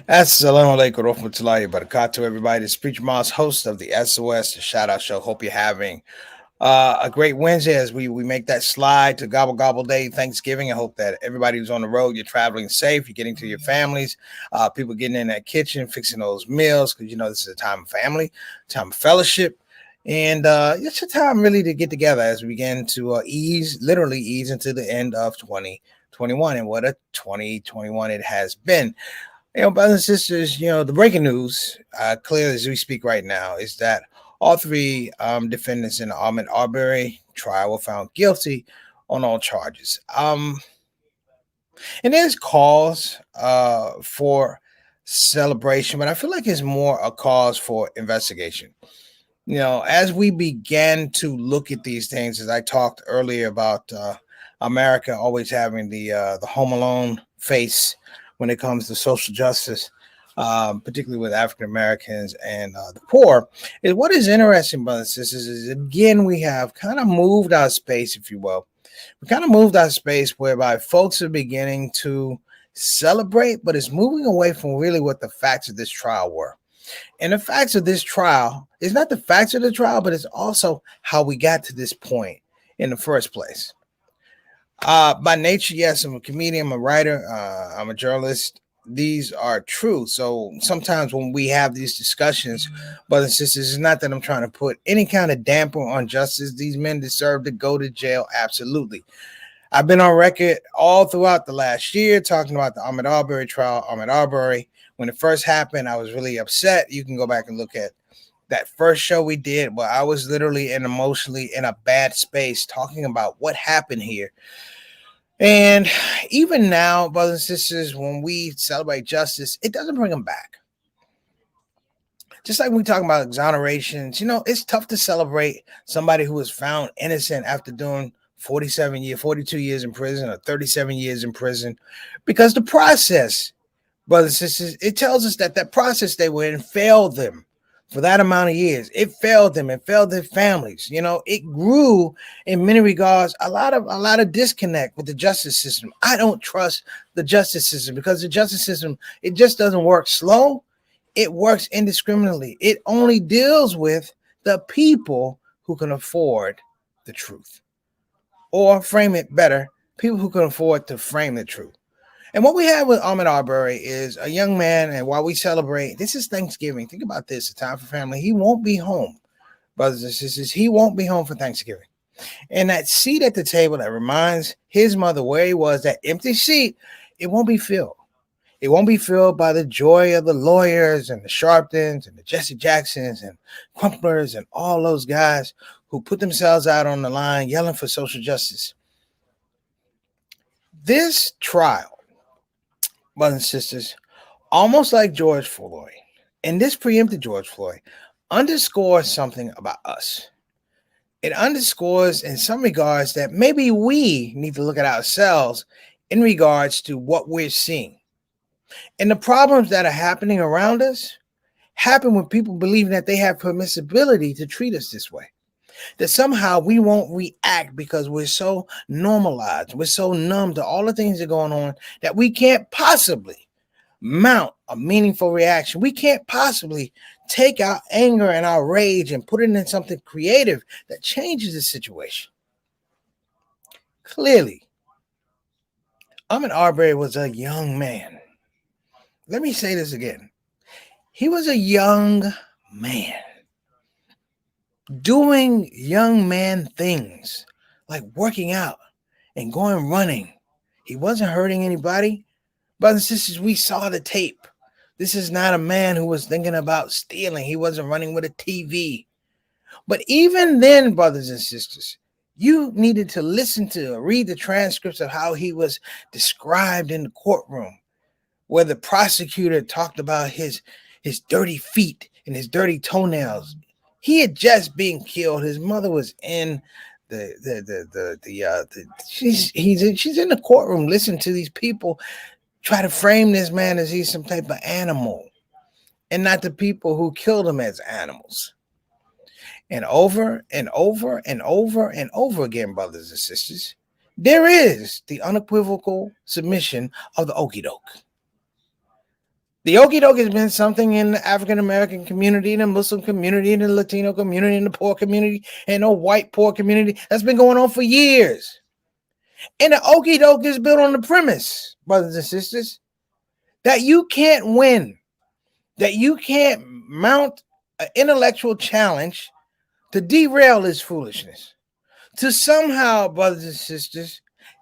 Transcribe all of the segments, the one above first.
Assalamu alaikum warahmatullahi wabarakatuh, everybody. This is Preacher Miles, host of the SOS, the Shout Out Show. Hope you're having a great Wednesday as we make that slide to Gobble Gobble Day, Thanksgiving. I hope that everybody who's on the road, you're traveling safe, you're getting to your families, people getting in that kitchen, fixing those meals, because you know this is a time of family, time of fellowship. And it's a time really to get together as we begin to literally ease into the end of 2021. And what a 2021 it has been. Brothers and sisters, the breaking news, clearly as we speak right now, is that all three defendants in the Ahmaud Arbery trial were found guilty on all charges. And there's cause for celebration, but I feel like it's more a cause for investigation. As we began to look at these things, as I talked earlier about America always having the Home Alone face when it comes to social justice, particularly with African Americans and the poor, is what is interesting, brothers and sisters, is again we have kind of moved our space, if you will. We kind of moved our space whereby folks are beginning to celebrate, but it's moving away from really what the facts of this trial were. And the facts of this trial is not the facts of the trial, but it's also how we got to this point in the first place. By nature, yes, I'm a comedian, I'm a writer, I'm a journalist. These are true. So sometimes when we have these discussions, brothers and sisters, it's not that I'm trying to put any kind of damper on justice. These men deserve to go to jail. Absolutely. I've been on record all throughout the last year talking about the Ahmaud Arbery trial. Ahmaud Arbery, when it first happened, I was really upset. You can go back and look at that first show we did where I was literally and emotionally in a bad space talking about what happened here. And even now, brothers and sisters, when we celebrate justice, it doesn't bring them back. Just like we talk about exonerations, it's tough to celebrate somebody who was found innocent after doing 42 years in prison or 37 years in prison, because the process, brothers and sisters, it tells us that that process they were in failed them for that amount of years. It failed them. It failed their families. It grew in many regards a lot of disconnect with the justice system. I don't trust the justice system because the justice system, it just doesn't work slow. It works indiscriminately. It only deals with the people who can afford the truth, or frame it better, people who can afford to frame the truth. And what we have with Ahmaud Arbery is a young man, and while we celebrate, this is Thanksgiving. Think about this, a time for family. He won't be home, brothers and sisters. He won't be home for Thanksgiving. And that seat at the table that reminds his mother where he was, that empty seat, it won't be filled. It won't be filled by the joy of the lawyers and the Sharptons and the Jesse Jacksons and Crumplers and all those guys who put themselves out on the line yelling for social justice. This trial, brothers and sisters, almost like George Floyd, and this preempted George Floyd, underscores something about us. It underscores, in some regards, that maybe we need to look at ourselves in regards to what we're seeing. And the problems that are happening around us happen when people believe that they have permissibility to treat us this way. That somehow we won't react because we're so normalized, we're so numb to all the things that are going on that we can't possibly mount a meaningful reaction. We can't possibly take our anger and our rage and put it in something creative that changes the situation. Clearly, Ahmaud Arbery was a young man. Let me say this again. He was a young man doing young man things like working out and going running. He wasn't hurting anybody. Brothers and sisters, we saw the tape. This is not a man who was thinking about stealing. He wasn't running with a TV. But even then, brothers and sisters, you needed to read the transcripts of how he was described in the courtroom, where the prosecutor talked about his dirty feet and his dirty toenails. He had just been killed. His mother was in she's in the courtroom listening to these people try to frame this man as he's some type of animal, and not the people who killed him as animals. And over and over and over and over again, brothers and sisters, there is the unequivocal submission of the okie doke. The okie doke has been something in the African American community, in the Muslim community, in the Latino community, in the poor community, and the white poor community that's been going on for years. And the okie doke is built on the premise, brothers and sisters, that you can't win, that you can't mount an intellectual challenge to derail this foolishness, to somehow, brothers and sisters,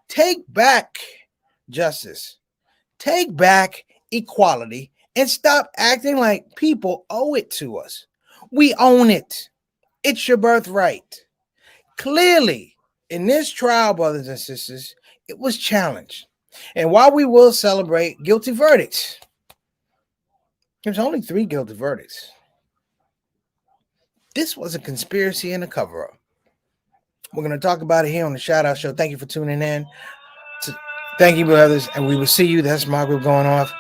take back justice, take back equality, and stop acting like people owe it to us. We own it. It's your birthright. Clearly, in this trial, brothers and sisters, it was challenged. And while we will celebrate guilty verdicts, there's only 3 guilty verdicts. This was a conspiracy and a cover-up. We're going to talk about it here on the Shout Out Show. Thank you for tuning in. Thank you, brothers, and we will see you. That's my group going off.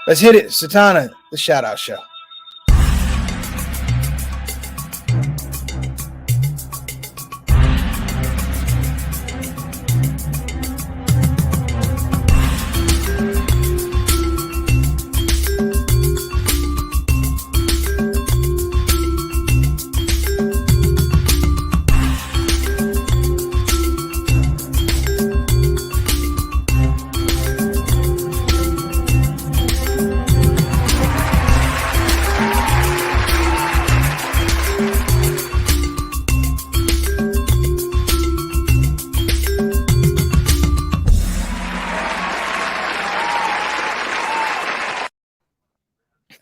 Let's hit it. Satana, the Shout Out Show.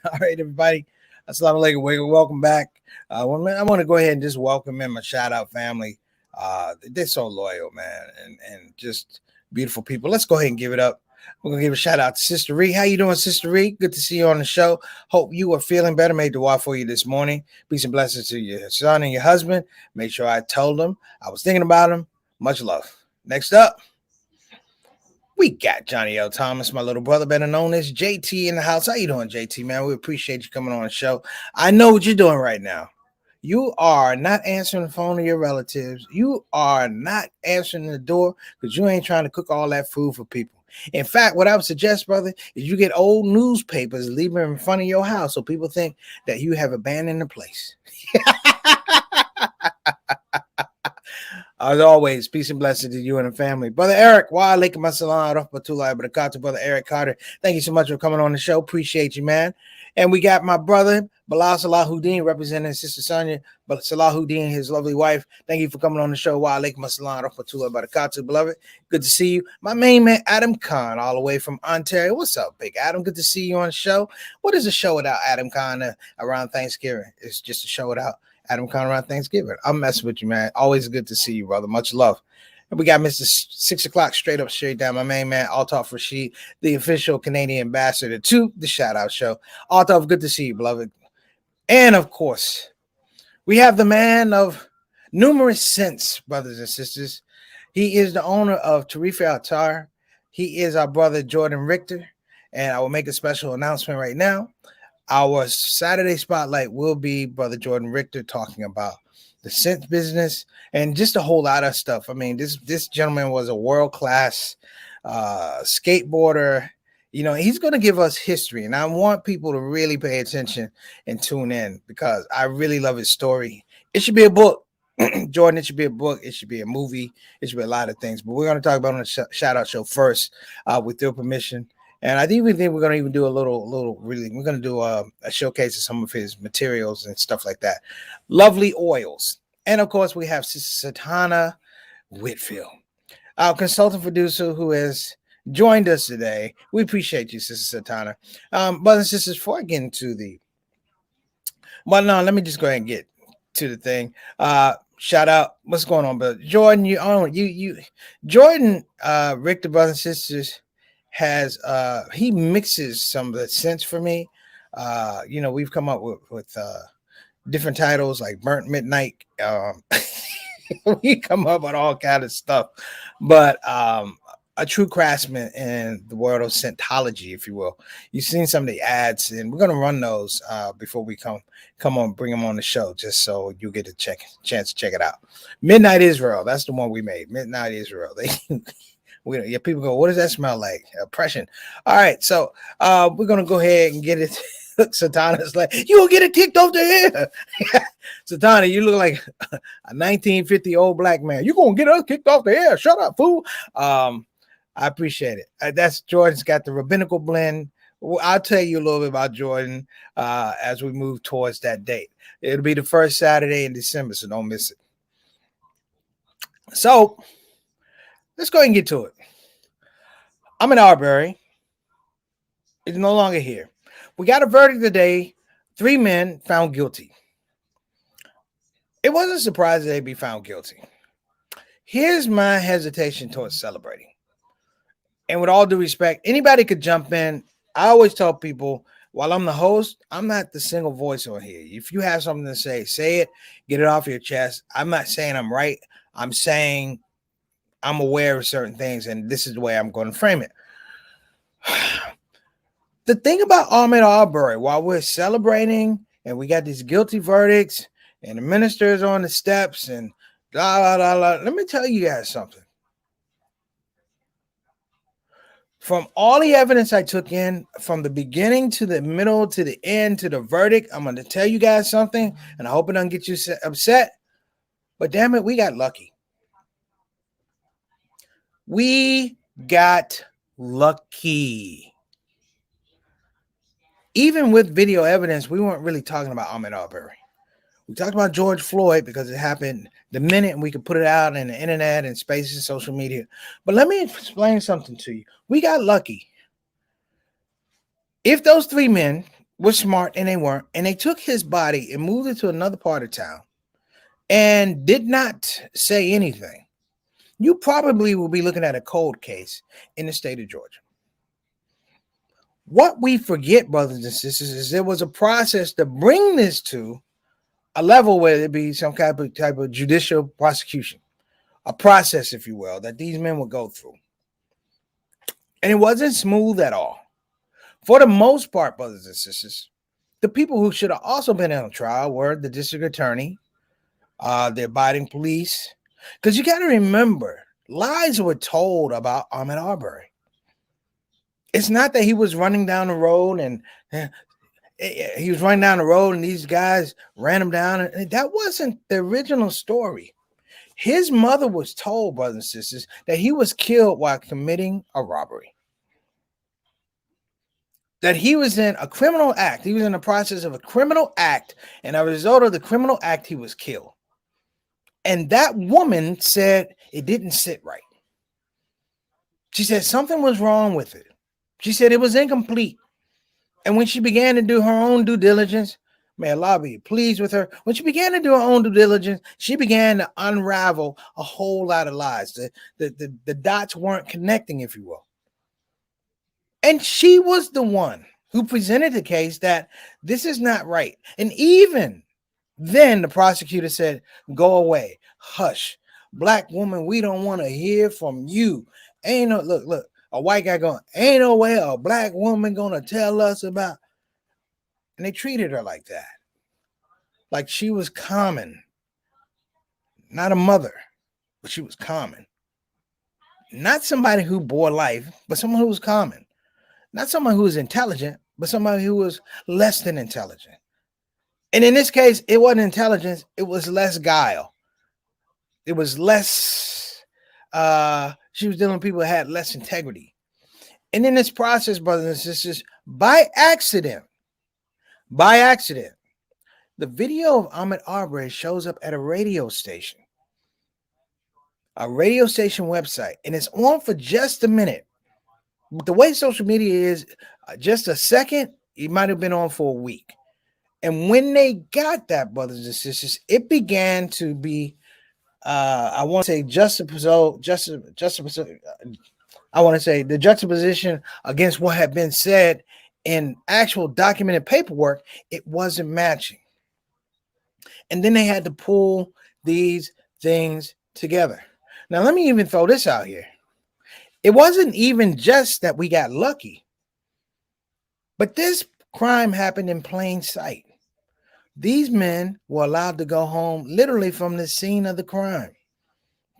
All right, everybody. Assalamu alaikum. Welcome back. I want to go ahead and just welcome in my Shout Out family. They're so loyal, man, and just beautiful people. Let's go ahead and give it up. We're gonna give a shout out to Sister Ree. How you doing, Sister Ree? Good to see you on the show. Hope you are feeling better. Made the dua for you this morning. Peace and blessings to your son and your husband. Make sure I told them I was thinking about him. Much love. Next up, we got Johnny L. Thomas, my little brother, better known as JT in the house. How you doing, JT, man? We appreciate you coming on the show. I know what you're doing right now. You are not answering the phone to your relatives. You are not answering the door because you ain't trying to cook all that food for people. In fact, what I would suggest, brother, is you get old newspapers, leave them in front of your house so people think that you have abandoned the place. As always, peace and blessings to you and the family. Brother Eric, wa alaikum assalam wa rahmatullahi wa barakatuh. Brother Eric Carter, thank you so much for coming on the show. Appreciate you, man. And we got my brother, Bilal Salahuddin, representing Sister Sonia, but Salahuddin, his lovely wife. Thank you for coming on the show. Wa alaikum assalam wa rahmatullahi wa barakatuh, beloved. Good to see you. My main man, Adam Khan, all the way from Ontario. What's up, Big Adam? Good to see you on the show. What is a show without Adam Khan around Thanksgiving? It's just a show without Adam Khan around Thanksgiving. I'm messing with you, man. Always good to see you, brother. Much love. And we got Mr. 6 o'clock straight up, straight down. My main man, Altaf Rashid, the official Canadian ambassador to the Shout Out Show. Altaf, good to see you, beloved. And of course, we have the man of numerous cents, brothers and sisters. He is the owner of Tarifa Altar. He is our brother, Jordan Richter. And I will make a special announcement right now. Our Saturday spotlight will be Brother Jordan Richter talking about the scent business and just a whole lot of stuff. I mean, this gentleman was a world-class skateboarder. You know, he's going to give us history, and I want people to really pay attention and tune in because I really love his story. It should be a book. Jordan, it should be a book. It should be a movie. It should be a lot of things. But we're going to talk about it on the Shout Out Show first with your permission. And I think we're going to even do we're going to do a showcase of some of his materials and stuff like that. Lovely oils. And of course, we have Satana Whitfield, our consultant producer who has joined us today. We appreciate you, Sister Satana. Brothers and sisters, before I get into let me just go ahead and get to the thing. Shout out. What's going on, brother? Jordan, Jordan, Richter, brothers and sisters, has he mixes some of the scents for me. We've come up with different titles like Burnt Midnight. We come up with all kind of stuff, but a true craftsman in the world of scentology, if you will. You've seen some of the ads, and we're gonna run those before we come on, bring them on the show, just so you get a chance to check it out. Midnight Israel, that's the one we made. Midnight Israel. Yeah, people go, what does that smell like? Oppression. All right, so we're gonna go ahead and get it. Satana's like, you gonna get it kicked off the air. Satana, you look like a 1950 old black man. You gonna get us kicked off the air? Shut up, fool. I appreciate it. That's Jordan's got the rabbinical blend. I'll tell you a little bit about Jordan as we move towards that date. It'll be the first Saturday in December, so don't miss it. So let's go ahead and get to it. Ahmaud Arbery is no longer here. We got a verdict today. 3 men found guilty. It wasn't surprising they'd be found guilty. Here's my hesitation towards celebrating. And with all due respect, anybody could jump in. I always tell people, while I'm the host, I'm not the single voice on here. If you have something to say it, get it off your chest. I'm not saying I'm right. I'm saying I'm aware of certain things, and this is the way I'm going to frame it. The thing about Ahmaud Arbery, while we're celebrating and we got these guilty verdicts and the minister's on the steps and blah, blah, blah, blah, let me tell you guys something. From all the evidence I took in, from the beginning to the middle to the end to the verdict, I'm going to tell you guys something, and I hope it doesn't get you upset, but damn it, we got lucky. We got lucky. Even with video evidence, we weren't really talking about Ahmaud Arbery. We talked about George Floyd because it happened the minute we could put it out in the internet and spaces, social media. But let me explain something to you. We got lucky. If those 3 men were smart, and they weren't, and they took his body and moved it to another part of town and did not say anything, you probably will be looking at a cold case in the state of Georgia. What we forget, brothers and sisters, is there was a process to bring this to a level where it'd be some type of judicial prosecution, a process, if you will, that these men would go through. And it wasn't smooth at all. For the most part, brothers and sisters, the people who should have also been on trial were the district attorney, the abiding police. Because you got to remember, lies were told about Ahmaud Arbery. It's not that he was running down the road and these guys ran him down. And that wasn't the original story. His mother was told, brothers and sisters, that he was killed while committing a robbery. That he was in a criminal act. He was in the process of a criminal act. And as a result of the criminal act, he was killed. And that woman said it didn't sit right. She said something was wrong with it. She said it was incomplete. And when she began to do her own due diligence, may Allah be pleased with her. When she began to do her own due diligence, she began to unravel a whole lot of lies. The dots weren't connecting, if you will. And she was the one who presented the case that this is not right. And even then, the prosecutor said, go away, hush. Black woman, we don't want to hear from you. Ain't no, look. A white guy going, ain't no way a black woman gonna tell us about. And they treated her like that. Like she was common. Not a mother, but she was common. Not somebody who bore life, but someone who was common. Not someone who was intelligent, but somebody who was less than intelligent. And in this case, it wasn't intelligence, it was less guile. It was less, she was dealing with people who had less integrity. And in this process, brothers and sisters, by accident, the video of Ahmaud Arbery shows up at a radio station website, and it's on for just a minute. But the way social media is, just a second, it might have been on for a week. And when they got that, brothers and sisters, it began to be, I want to say the juxtaposition against what had been said in actual documented paperwork, it wasn't matching. And then they had to pull these things together. Now, let me even throw this out here. It wasn't even just that we got lucky, but this crime happened in plain sight. These men were allowed to go home literally from the scene of the crime.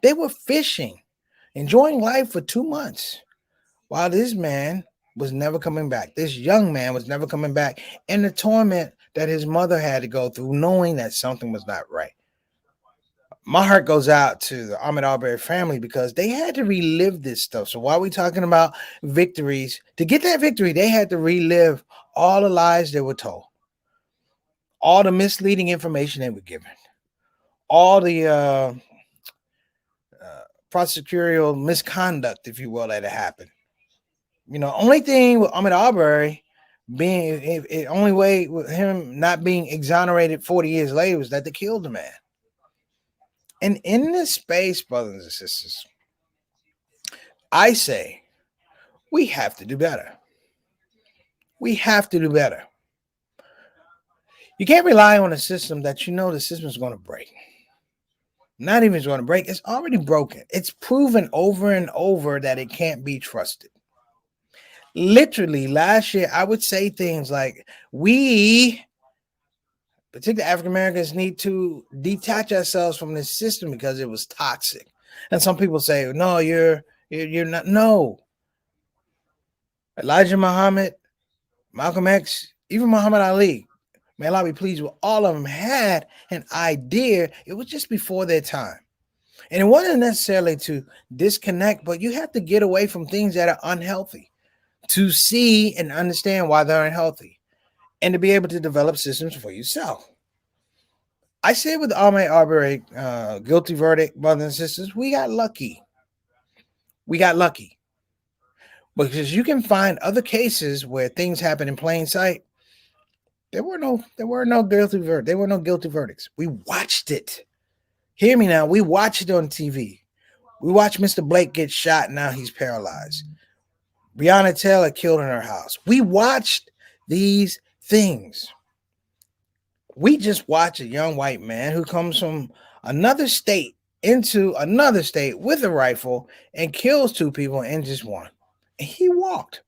They were fishing. enjoying life for 2 months while this man was never coming back. This young man was never coming back. And the torment that his mother had to go through, knowing that something was not right. My heart goes out to the Ahmaud Arbery family because they had to relive this stuff. So while we're talking about victories, to get that victory, they had to relive all the lies they were told, all the misleading information they were given, all the prosecutorial misconduct, if you will, that had happened. Only thing with Ahmaud Arbery being only way with him not being exonerated 40 years later was that they killed the man. And in this space, brothers and sisters, I say we have to do better. We have to do better. You can't rely on a system that the system is going to break. Not even it's going to break. It's already broken. It's proven over and over that it can't be trusted. Literally, last year, I would say things like, we, particularly African Americans, need to detach ourselves from this system because it was toxic. And some people say, no, you're not. No. Elijah Muhammad, Malcolm X, even Muhammad Ali, may Allah be pleased with, all of them had an idea. It was just before their time. And it wasn't necessarily to disconnect, but you have to get away from things that are unhealthy to see and understand why they're unhealthy and to be able to develop systems for yourself. I say with the Ahmaud Arbery guilty verdict, brothers and sisters, we got lucky. We got lucky. Because you can find other cases where things happen in plain sight. There were no guilty verdicts. There were no guilty verdicts. We watched it. Hear me now. We watched it on TV. We watched Mr. Blake get shot. And now he's paralyzed. Breonna Taylor killed in her house. We watched these things. We just watched a young white man who comes from another state into another state with a rifle and kills two people and just one. And he walked.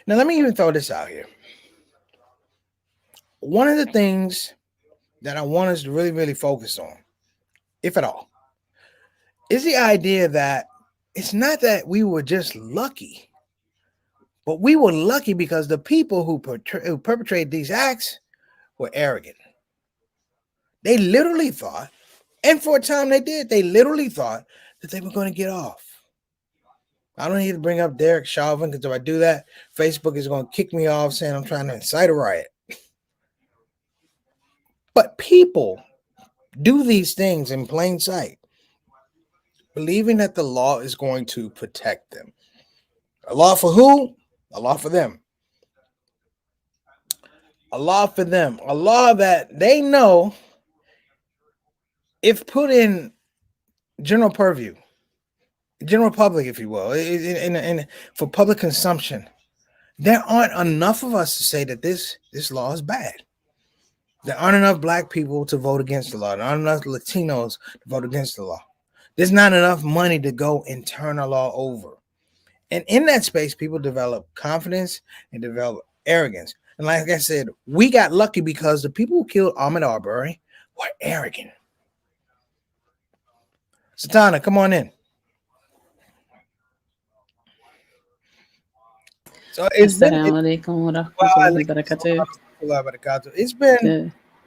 Now, let me even throw this out here. One of the things that I want us to really, really focus on, if at all, is the idea that it's not that we were just lucky, but we were lucky because the people who perpetrated these acts were arrogant. They literally thought, and for a time they did, they literally thought that they were going to get off. I don't need to bring up Derek Chauvin because if I do that, Facebook is going to kick me off saying I'm trying to incite a riot. But people do these things in plain sight, believing that the law is going to protect them. A law for who? A law for them. A law for them. A law that they know, if put in general purview, general public, if you will, in for public consumption, there aren't enough of us to say that this law is bad. There aren't enough black people to vote against the law. There aren't enough Latinos to vote against the law. There's not enough money to go and turn a law over. And in that space, people develop confidence and develop arrogance. And like I said, we got lucky because the people who killed Ahmaud Arbery were arrogant. Satana, come on in. So it's been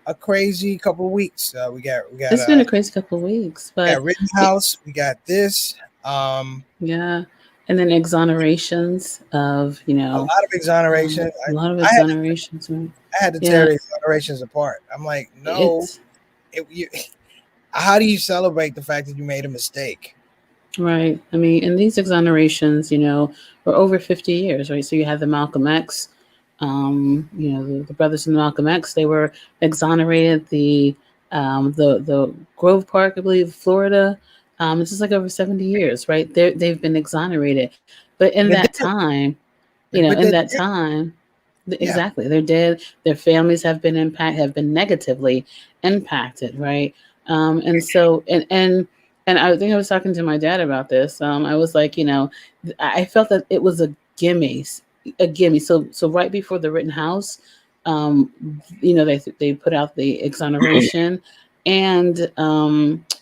a crazy couple of weeks. We got it's been a crazy couple of weeks, but Rittenhouse, we got this. Yeah. And then exonerations of, a lot of exonerations. A lot of exonerations. I had to tear the exonerations apart. I'm like, no. How do you celebrate the fact that you made a mistake? Right. I mean, and these exonerations, were over 50 years, right? So you have the Malcolm X, the brothers in Malcolm X, they were exonerated. The Grove Park, I believe, Florida. This is like over 70 years, right? They've been exonerated. But in that time, exactly, they're dead. Their families have been negatively impacted, right? And so, and I think I was talking to my dad about this. I was like, I felt that it was a gimme. So right before the Rittenhouse, they put out the exoneration, and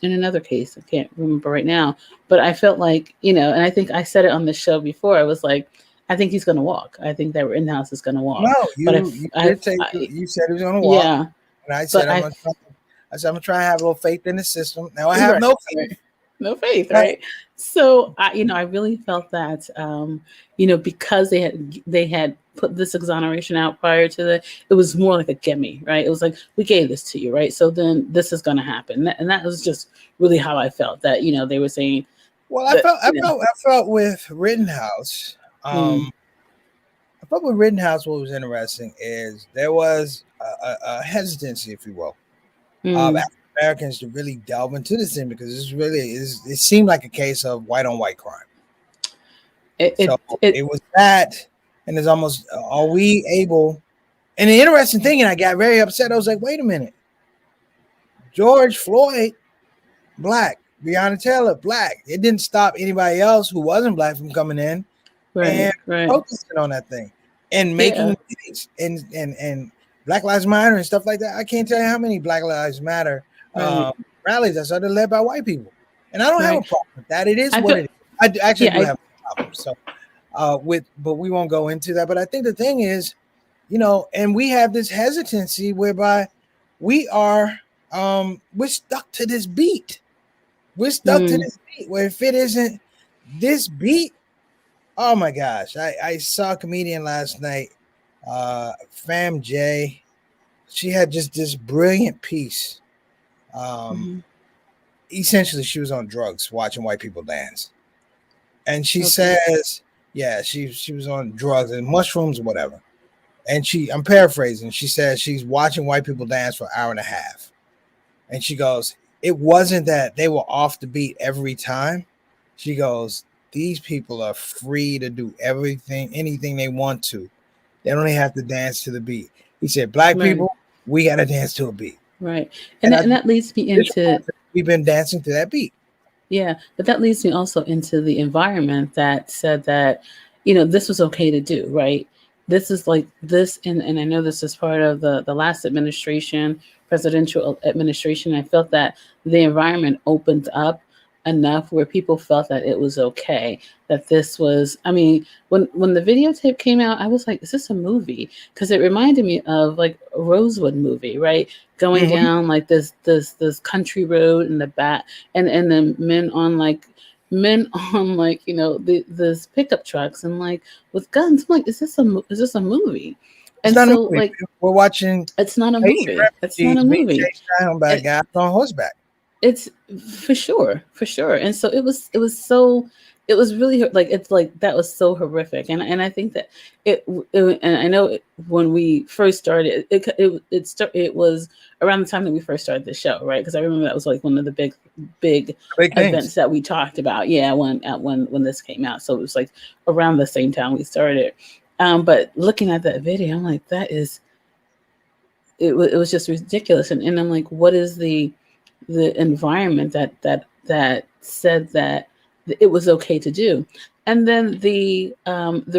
in another case, I can't remember right now, but I felt like, and I think I said it on the show before. I was like, I think he's going to walk. I think that Rittenhouse is going to walk. No, But you did say you said he was going to walk, yeah, and I but said I said I'm gonna try and have a little faith in the system. Now I have right, no faith. right. No faith, Right. right? So I really felt that, because they had put this exoneration out prior to it was more like a gimme, right? It was like, we gave this to you, right? So then this is going to happen, and that was just really how I felt, that they were saying Well, that, I felt with Rittenhouse. mm, I thought with Rittenhouse, what was interesting is there was a hesitancy, if you will, of mm, African Americans to really delve into this thing because it seemed like a case of white on white crime. it, So it it it was that, and it's almost, are we able? And the interesting thing, and I got very upset. I was like, wait a minute, George Floyd, black, Breonna Taylor, black. It didn't stop anybody else who wasn't black from coming in right, and right, focusing on that thing and yeah, making things and Black Lives Matter and stuff like that. I can't tell you how many Black Lives Matter right, rallies that started led by white people, and I don't have a right. problem with that. It is I what feel, it is. I actually yeah, do have a problem. So but we won't go into that. But I think the thing is, and we have this hesitancy whereby we are we're stuck to this beat. We're stuck to mm, this beat where if it isn't this beat, oh my gosh. I saw a comedian last night, Fam J. She had just this brilliant piece. mm-hmm. Essentially, she was on drugs watching white people dance. And she Okay, says, yeah, she was on drugs and mushrooms or whatever. And I'm paraphrasing, she says she's watching white people dance for an hour and a half. And she goes, it wasn't that they were off the beat every time. She goes, these people are free to do anything they want to. They don't even have to dance to the beat. He said, black right, people, we got to dance to a beat. right, And and that leads me into, we've been dancing to that beat. yeah, but that leads me also into the environment that said that, this was okay to do, right? This is like this, and I know this is part of the last administration, presidential administration. I felt that the environment opened up enough where people felt that it was okay, that this was, I mean, when the videotape came out, I was like, is this a movie? Because it reminded me of like a Rosewood movie, right? Going Mm-hmm. down like this country road in the back, and then men on like, this pickup trucks and like with guns. I'm like, is this a movie? It's And not a so movie. like, We're watching it's not a Haitian movie. It's not a refugees being movie. chased down by It, guys on horseback. it's for sure. And so it was really like, it's like, that was so horrific. And I think that and I know when we first started, it was around the time that we first started the show, right? Because I remember that was like one of the big Big events things. that we talked about, yeah, when this came out. So it was like around the same time we started. But looking at that video, I'm like, it was just ridiculous. And I'm like, what is the environment that said that it was okay to do? And then the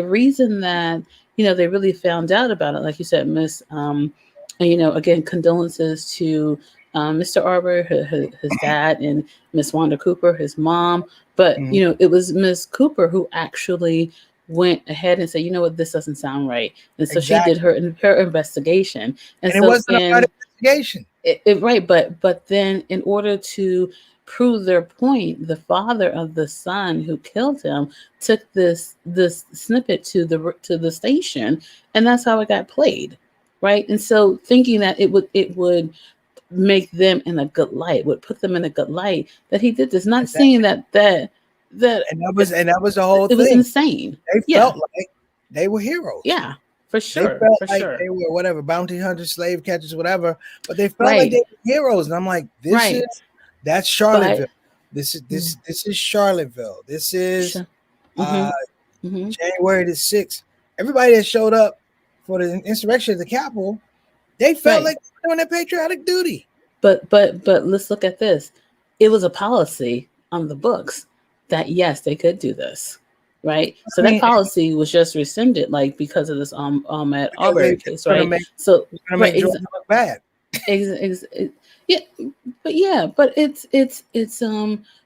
reason that, they really found out about it, like you said, Miss, and, again, condolences to Mr. Arbor, his dad, and Miss Wanda Cooper, his mom. But Mm-hmm. it was Miss Cooper who actually went ahead and said, you know what, this doesn't sound right. And so she did Exactly. her investigation. And And it so wasn't about investigation. right, but then in order to prove their point, the father of the son who killed him took this snippet to the station, and that's how it got played, right? And so thinking that it would make them in a good light, would put them in a good light, that he did this, not Exactly. seeing that And that was the whole it was thing. insane. They Yeah, felt like they were heroes. yeah, for They sure, felt for like sure. they were whatever, bounty hunters, slave catchers, whatever. But they felt like Right, they were heroes. And I'm like, right. that's But Charlottesville. This is Charlottesville. This is mm-hmm, uh mm-hmm. January the 6th. Everybody that showed up for the insurrection at the Capitol, they felt Right. like they were doing their patriotic duty. But let's look at this. It was a policy on the books that yes, they could do this, right? So I that mean, policy was just rescinded, like because of this Ahmaud because Arbery it's case, gonna right? make So it's gonna right, make Georgia look bad. ex- ex- Yeah, but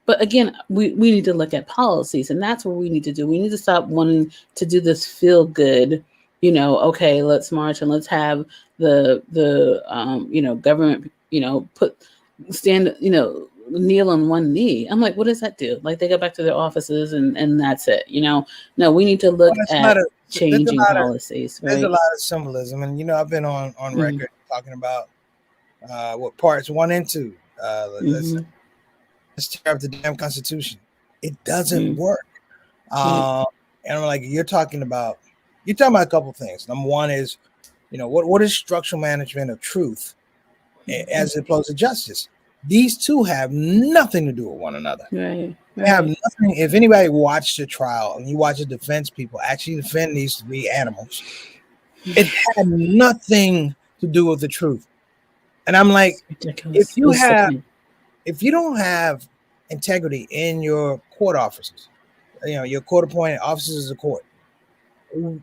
but again, we need to look at policies, and that's what we need to do. We need to stop wanting to do this feel good, okay, let's march and let's have the government, put stand, kneel on one knee. I'm like, what does that do? Like, they go back to their offices and that's it, No, we need to Well, look that's a lot at of changing policies, there's a right? lot of symbolism, and I've been on Mm-hmm. record talking about what parts 1 and 2. Let's Mm-hmm. let's tear up the damn Constitution. It doesn't Mm-hmm. work. Right. Um, and I'm like, you're talking about a couple things. Number one is, what is structural management of truth Mm-hmm. as opposed to justice? These two have nothing to do with one another. Right. They have Right. nothing. If anybody watched the trial and you watch the defense people actually defend these three animals, it had nothing to do with the truth. And I'm like, It's if ridiculous. you It's have, sickening. if you don't have integrity in your court officers, your court appointed officers of the court,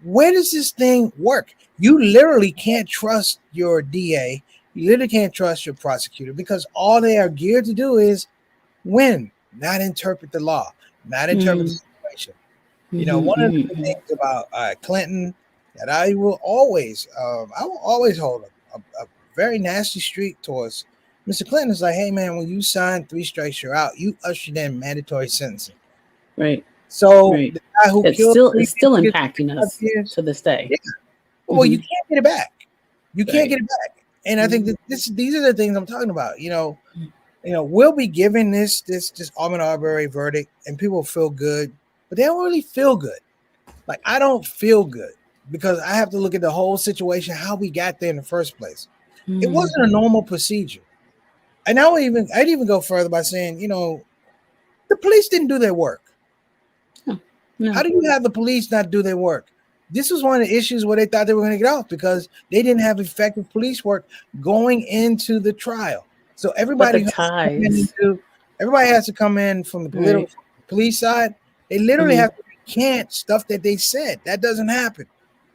where does this thing work? You literally can't trust your DA. You literally can't trust your prosecutor because all they are geared to do is win, not interpret the law, not interpret the Mm-hmm. situation. Mm-hmm. One of the Mm-hmm. things about Clinton that I will always hold a very nasty streak towards Mr. Clinton is like, hey man, when you sign 3 strikes, you're out. You ushered in mandatory sentencing. Right. So Right. the guy who It's killed still three it's still people gets impacting 5 us years. to this day. Yeah. Well, you Mm-hmm. can't get it back. You can't Right. get it back. And I think Mm-hmm. that these are the things I'm talking about. We'll be given this Ahmaud Arbery verdict, and people feel good, but they don't really feel good. Like I don't feel good because I have to look at the whole situation, how we got there in the first place. It wasn't a Mm-hmm. normal procedure. And I'd even go further by saying, the police didn't do their work. No. How No. do you have the police not do their work? This was one of the issues where they thought they were going to get off because they didn't have effective police work going into the trial. So But the everybody has to come in and ties. do. Everybody has to come in from the political Right. police side. They literally Mm-hmm. have to recant stuff that they said. That doesn't happen.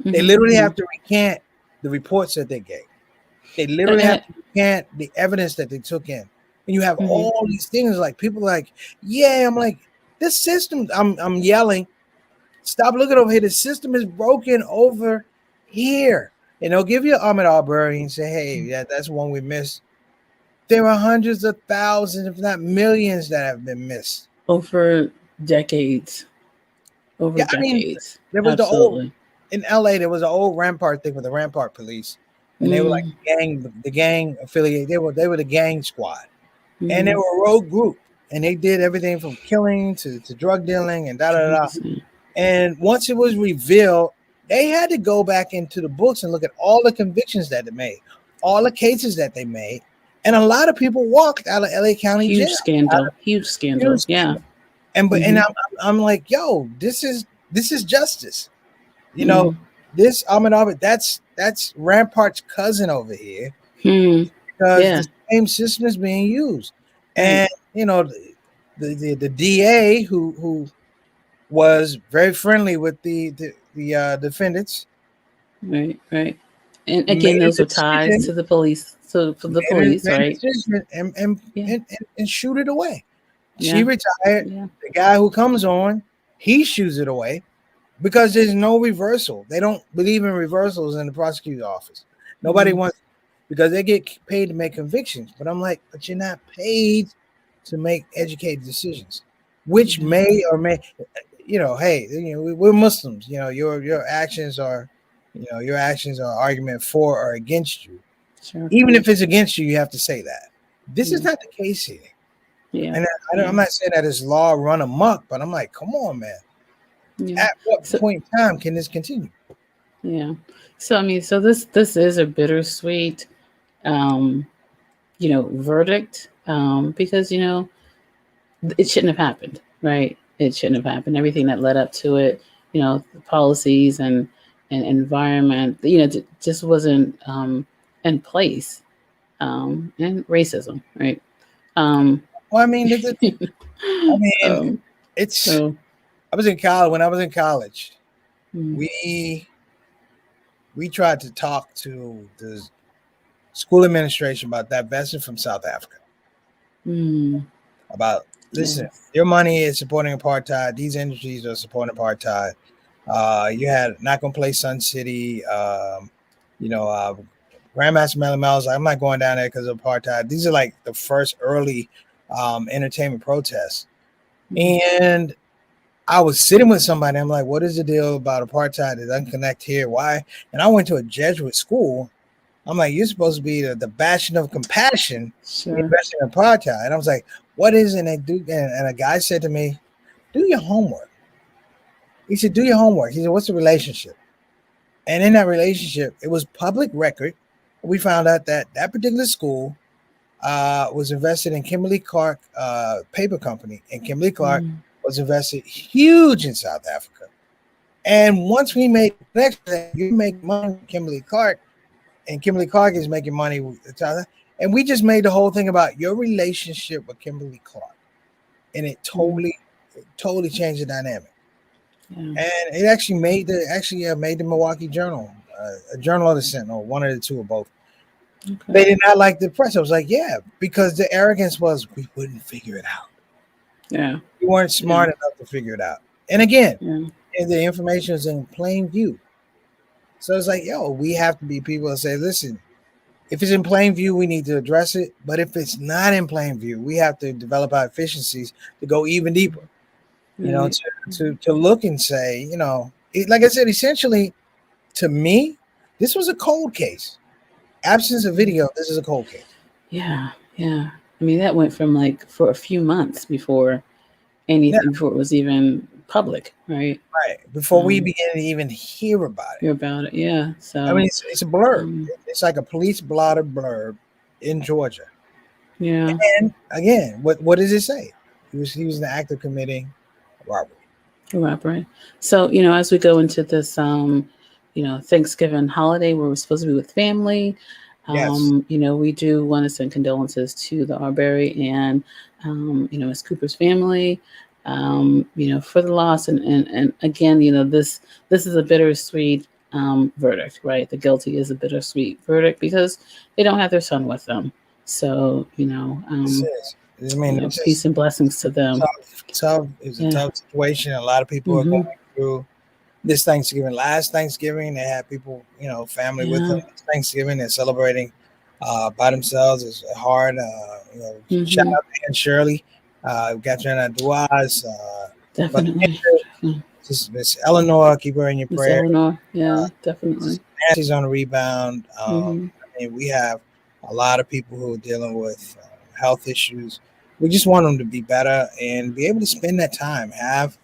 They Mm-hmm. literally Mm-hmm. have to recant the reports that they gave. They literally And have to recant the evidence that they took in. And you have mm-hmm. all these things like people like, yeah, I'm like, this system, I'm yelling, stop looking over here. The system is broken over here. And they'll give you Ahmed Arbery and say, hey, yeah, that's one we missed. There are hundreds of thousands, if not millions, that have been missed. Over decades. Over Yeah, I mean, decades. there was the old Absolutely. in LA, there was an old Rampart thing with the Rampart police. And they were like Mm-hmm. the gang affiliate. They were the gang squad. And they Mm-hmm. were a rogue group. And they did everything from killing to drug dealing and da da da. Drugs. And once it was revealed, they had to go back into the books and look at all the convictions that they made, all the cases that they made. And a lot of people walked out of LA County Huge jail. scandal. Huge You know, scandal. Yeah. and Mm-hmm. I'm like, yo, this is justice. You know, Mm-hmm. this Ahmed Abed, that's Rampart's cousin over here Hmm. because Yeah. the same system is being used. Right. And the DA who was very friendly with the defendants Right. Right. And again, made those a are ties decision, to the police. So for the police, right? and and, Yeah. and, and shoot it away. She Yeah. retired. Yeah. The guy who comes on, he shoots it away because there's no reversal. They don't believe in reversals in the prosecutor's office. Nobody Mm-hmm. wants because they get paid to make convictions. But I'm like, but you're not paid to make educated decisions, which Yeah. may or may, hey, we're Muslims. Your actions are, argument for or against you. Sure. Even if it's against you, you have to say that. This is Yeah. not the case here. Yeah. And I'm Yeah. not saying that it's law run amok, but I'm like, come on, man. Yeah. At what So point in time can this continue? yeah. So I mean, so this is a bittersweet, um, verdict, because it shouldn't have happened, right? It shouldn't have happened. Everything that led up to it, the policies and environment, just wasn't in place, and racism, right? Um, Well, I mean, I mean, um, it's. so I was in college. When I was in college, mm, we tried to talk to the school administration about divesting from South Africa. Mm. About, listen, Yes. your money is supporting apartheid. These industries are supporting apartheid. You had Not Gonna Play Sun City. Grandmaster Melly Mel's like, I'm not going down there because of apartheid. These are like the first early entertainment protests. Mm. And I was sitting with somebody. I'm like, what is the deal about apartheid? It doesn't connect here. Why? And I went to a Jesuit school. I'm like, you're supposed to be the bastion of compassion, Sure. investing in apartheid. And I was like, what is it? And they do. And a guy said to me, do your homework. He said, do your homework. He said, what's the relationship? And in that relationship, it was public record. We found out that that particular school was invested in Kimberly Clark Paper Company, and Kimberly Clark Mm. was invested huge in South Africa. And once we made the connection that you make money with Kimberly Clark, and Kimberly Clark is making money with South Africa, and we just made the whole thing about your relationship with Kimberly Clark, and it Mm. totally changed the dynamic. Yeah. And it actually made the Milwaukee Journal, a Journal of the Sentinel, one of the two or both. Okay. They did not like the press. I was like, yeah, because the arrogance was we wouldn't figure it out. Yeah. We weren't smart enough to figure it out. And again, Yeah. the information is in plain view. So it's like, yo, we have to be people that say, listen, if it's in plain view, we need to address it. But if it's not in plain view, we have to develop our efficiencies to go even deeper. Right. To look and say, like I said, essentially, to me, this was a cold case. Absence of video, this is a cold case. Yeah. Yeah. I mean, that went from like for a few months before Yeah, anything, before it was even public, right? right. Before we begin to even hear about it. Hear about it. Yeah. I mean, So, it's a blurb. um, It's like a police blotter blurb in Georgia. yeah. And again, what does it say? He was in the act of committing robbery. Right. So, as we go into this, Thanksgiving holiday where we're supposed to be with family, Yes. we do want to send condolences to the Arbery and, Miss Cooper's family, for the loss. And again, this is a bittersweet verdict, right? The guilty is a bittersweet verdict because they don't have their son with them. So, This is. I mean, this peace is and blessings to them. tough. It's a Yeah. tough situation. A lot of people are Hmm. going through this Thanksgiving. Last Thanksgiving, they had people, family with them. Yeah. This Thanksgiving, they're celebrating by themselves. It's hard. Shout Hmm. out to Aunt Shirley, Katrina Duaz, Brother Definitely. Andrew, Miss Eleanor. Keep her in your Miss prayer. Eleanor. Yeah, definitely. Nancy's on the rebound. Hmm. I mean, we have a lot of people who are dealing with health issues. We just want them to be better and be able to spend that time, have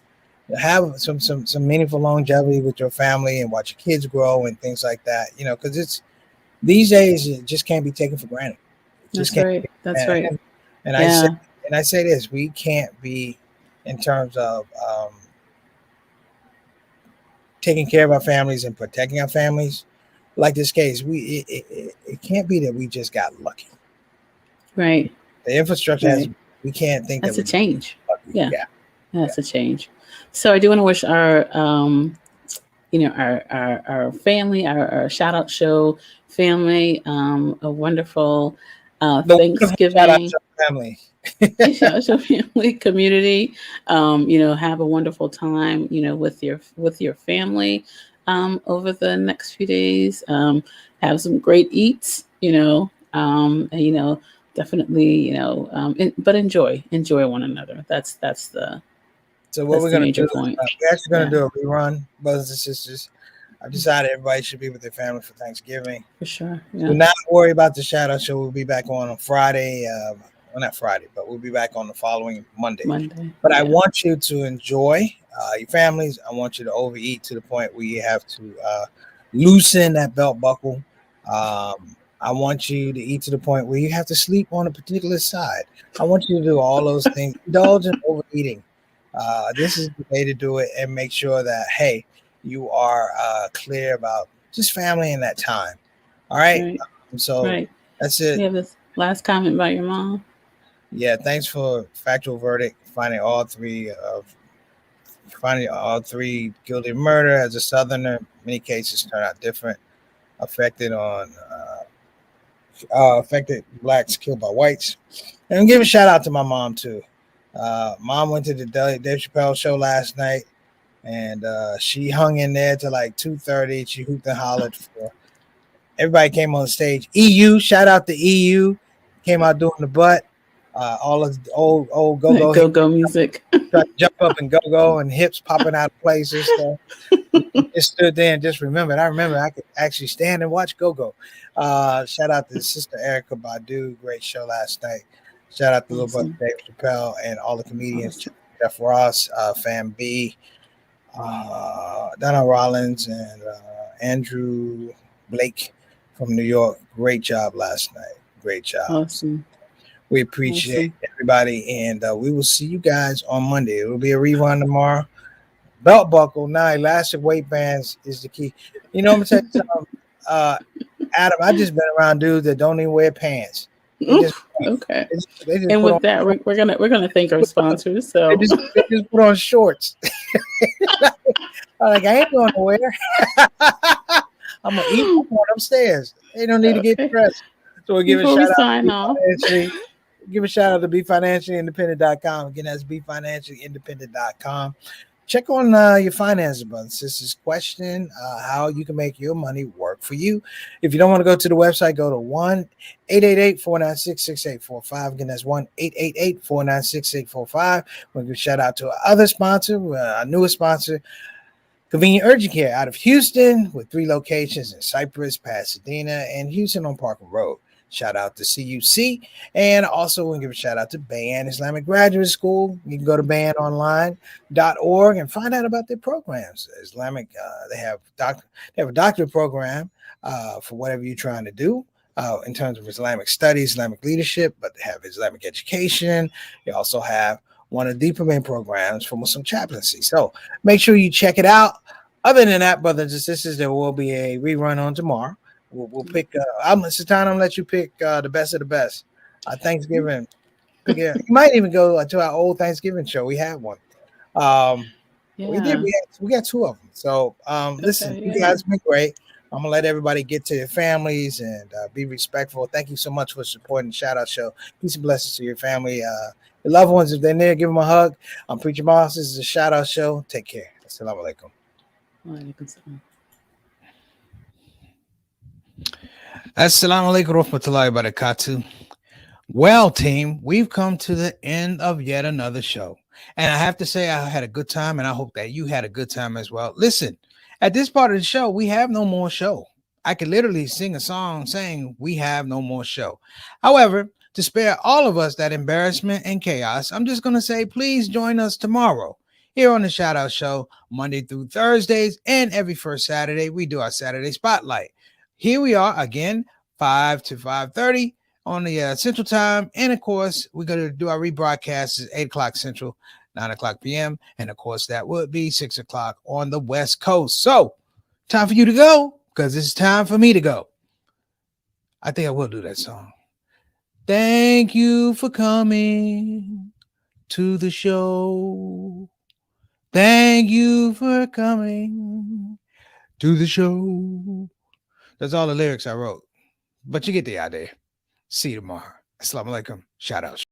some meaningful longevity with your family and watch your kids grow and things like that. Because it's these days it just can't be taken for granted. Just That's can't. right. That's And, right. and I say Yeah. this: we can't be in terms of taking care of our families and protecting our families. Like this case, it can't be that we just got lucky. Right. The infrastructure has. Right. We can't think that That's a we got change. lucky. Yeah. Yeah. That's a change. So I do want to wish our our family, our shout out show family, a wonderful The wonderful shout out Thanksgiving. to our family. Shout out to your family community. Have a wonderful time, with your family over the next few days. Have some great eats, and definitely, but enjoy one another. So what That's we're the gonna do major is point. we're actually gonna Yeah, do a rerun, brothers and sisters. I've decided everybody should be with their family for Thanksgiving. for sure. Do Yeah, not worry about the shout out show. We'll be back on Friday. Well, not Friday, but we'll be back on the following Monday. Monday. But I Yeah, want you to enjoy your families. I want you to overeat to the point where you have to loosen that belt buckle. I want you to eat to the point where you have to sleep on a particular side. I want you to do all those things. Indulge in overeating. This is the way to do it and make sure that, hey, you are clear about just family and that time. All right. right, So right. that's You it. have this last comment about your mom. Yeah. Thanks for factual verdict. Finding all three guilty of murder. As a Southerner, many cases turn out different, affected on affected blacks killed by whites. And give a shout out to my mom too. Mom went to the Dave Chappelle show last night, and she hung in there till like 2:30. She hooped and hollered for everybody. Came on stage. EU, shout out to EU, came out doing the butt. All of the old go go Go go music. try to jump up and go and hips popping out of place and stuff. Just stood there and just remembered. I remember I could actually stand and watch go go. Shout out to Sister Erica Badu, great show last night. Shout out to little brother Awesome. Dave Chappelle and all the comedians, Awesome. Jeff Ross, Fam B, Donna Rollins, and Andrew Blake from New York. Great job last night. Great job. Awesome. We appreciate Awesome. everybody, and we will see you guys on Monday. It will be a rerun tomorrow. Belt buckle, now elastic waistbands is the key. You know, I'm gonna tell you something, Adam. I just been around dudes that don't even wear pants. They just Oof, okay. they just And put on with that, we're gonna thank our sponsors. So they just put on shorts. I'm like, I ain't going nowhere. I'm gonna eat popcorn upstairs. They don't need to get okay. dressed. So we'll give a Before we shout out sign to off, give a shout out to BeFinanciallyIndependent.com. Again, that's BeFinanciallyIndependent.com. Check on your finances, brothers. This is question how you can make your money work for you. If you don't want to go to the website, go to 1-888-496-6845. Again, that's 1-888-496-6845. We'll give a shout out to our other sponsor, our newest sponsor, Convenient Urgent Care out of Houston with 3 locations in Cypress, Pasadena, and Houston on Parker Road. Shout out to CUC. And also, we'll give a shout out to Bayan Islamic Graduate School. You can go to bayanonline.org and find out about their programs. Islamic, they have a doctorate program for whatever you're trying to do. In terms of Islamic studies, Islamic leadership, but they have Islamic education. They also have one of the deeper programs for Muslim chaplaincy. So make sure you check it out. Other than that, brothers and sisters, there will be a rerun on tomorrow. We'll pick. Mr. Time, I'm gonna let you pick the best of the best. Thanksgiving. Pick it. You might even go to our old Thanksgiving show. We had one. We did. yeah. We got 2 of them. So listen, Okay, you yeah. guys have been great. I'm gonna let everybody get to their families and be respectful. Thank you so much for supporting the Shout Out Show. Peace and blessings to your family, your loved ones. If they're near, give them a hug. I'm Preacher Moss. This is a Shout Out Show. Take care. Assalamu alaikum. Walaikum salam. Assalamu alaikum warahmatullahi wabarakatuh. Well, team, we've come to the end of yet another show. And I have to say, I had a good time, and I hope that you had a good time as well. Listen, at this part of the show, we have no more show. I could literally sing a song saying we have no more show. However, to spare all of us that embarrassment and chaos, I'm just going to say, please join us tomorrow here on the Shout Out Show, Monday through Thursdays, and every first Saturday, we do our Saturday Spotlight. Here we are again, 5 to 5:30 on the Central Time. And of course, we're going to do our rebroadcast at 8 o'clock Central, 9 o'clock p.m. And of course, that would be 6 o'clock on the West Coast. So, time for you to go because it's time for me to go. I think I will do that song. Thank you for coming to the show. Thank you for coming to the show. That's all the lyrics I wrote. But you get the idea. See you tomorrow. Assalamu alaikum. Shout out.